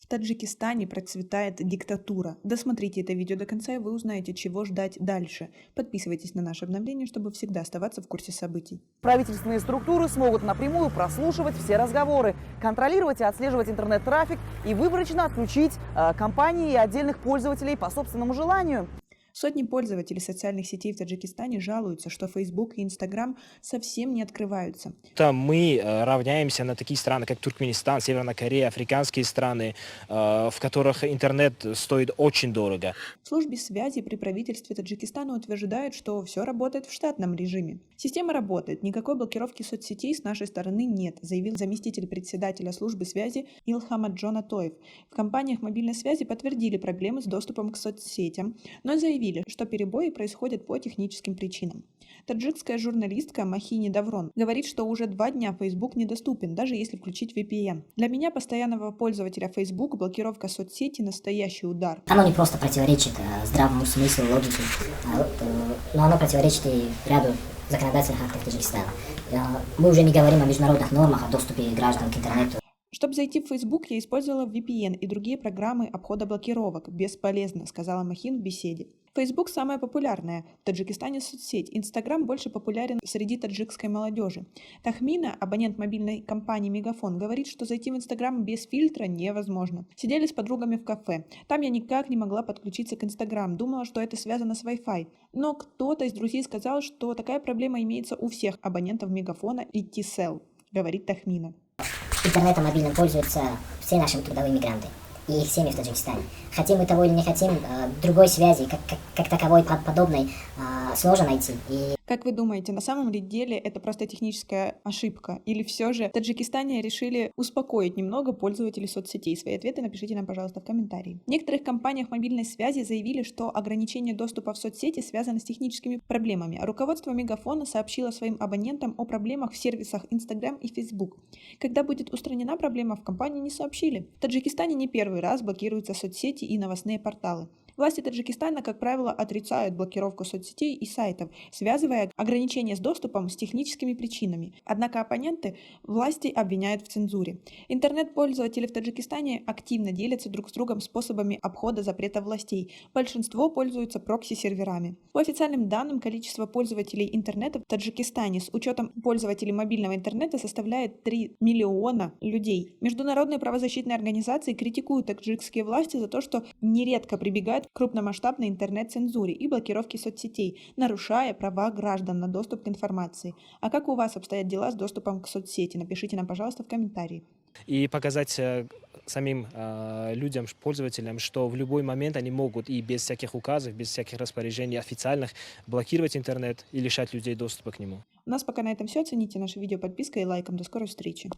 В Таджикистане процветает диктатура. Досмотрите это видео до конца, и вы узнаете, чего ждать дальше. Подписывайтесь на наши обновления, чтобы всегда оставаться в курсе событий. Правительственные структуры смогут напрямую прослушивать все разговоры, контролировать и отслеживать интернет-трафик и выборочно отключить компании и отдельных пользователей по собственному желанию. Сотни пользователей социальных сетей в Таджикистане жалуются, что Facebook и Instagram совсем не открываются. Мы равняемся на такие страны, как Туркменистан, Северная Корея, африканские страны, в которых интернет стоит очень дорого. В службе связи при правительстве Таджикистана утверждают, что все работает в штатном режиме. Система работает, никакой блокировки соцсетей с нашей стороны нет, заявил заместитель председателя службы связи Илхамат Джонатоев. В компаниях мобильной связи подтвердили проблемы с доступом к соцсетям, но заявили, что перебои происходят по техническим причинам. Таджикская журналистка Махини Даврон говорит, что уже 2 дня Facebook недоступен, даже если включить VPN. Для меня, постоянного пользователя Facebook, блокировка соцсети – настоящий удар. Оно не просто противоречит здравому смыслу, логике, но оно противоречит и ряду законодательных актов Таджикистана. Мы уже не говорим о международных нормах, о доступе граждан к интернету. Чтобы зайти в Facebook, я использовала VPN и другие программы обхода блокировок. Бесполезно, сказала Махин в беседе. Facebook самая популярная в Таджикистане соцсеть. Instagram больше популярен среди таджикской молодежи. Тахмина, абонент мобильной компании Мегафон, говорит, что зайти в Instagram без фильтра невозможно. Сидели с подругами в кафе. Там я никак не могла подключиться к Instagram. Думала, что это связано с Wi-Fi. Но кто-то из друзей сказал, что такая проблема имеется у всех абонентов Мегафона и T-Cell, говорит Тахмина. Интернетом мобильным пользуются все наши трудовые мигранты и их семьи в Таджикистане. Хотим мы того или не хотим, другой связи, как таковой подобной, сложно найти. Как вы думаете, на самом ли деле это просто техническая ошибка? Или все же в Таджикистане решили успокоить немного пользователей соцсетей? Свои ответы напишите нам, пожалуйста, в комментарии. В некоторых компаниях мобильной связи заявили, что ограничение доступа в соцсети связано с техническими проблемами. Руководство Мегафона сообщило своим абонентам о проблемах в сервисах Instagram и Facebook. Когда будет устранена проблема, в компании не сообщили. В Таджикистане не первый раз блокируются соцсети и новостные порталы. Власти Таджикистана, как правило, отрицают блокировку соцсетей и сайтов, связывая ограничения с доступом с техническими причинами. Однако оппоненты власти обвиняют в цензуре. Интернет-пользователи в Таджикистане активно делятся друг с другом способами обхода запрета властей. Большинство пользуются прокси-серверами. По официальным данным, количество пользователей интернета в Таджикистане с учетом пользователей мобильного интернета составляет 3 миллиона людей. Международные правозащитные организации критикуют таджикские власти за то, что нередко прибегают к крупномасштабной интернет-цензуре и блокировке соцсетей, нарушая права граждан на доступ к информации. А как у вас обстоят дела с доступом к соцсети? Напишите нам, пожалуйста, в комментарии. И показать самим людям, пользователям, что в любой момент они могут и без всяких указов, без всяких распоряжений официальных блокировать интернет и лишать людей доступа к нему. У нас пока на этом все. Оцените наше видео подпиской и лайком. До скорой встречи.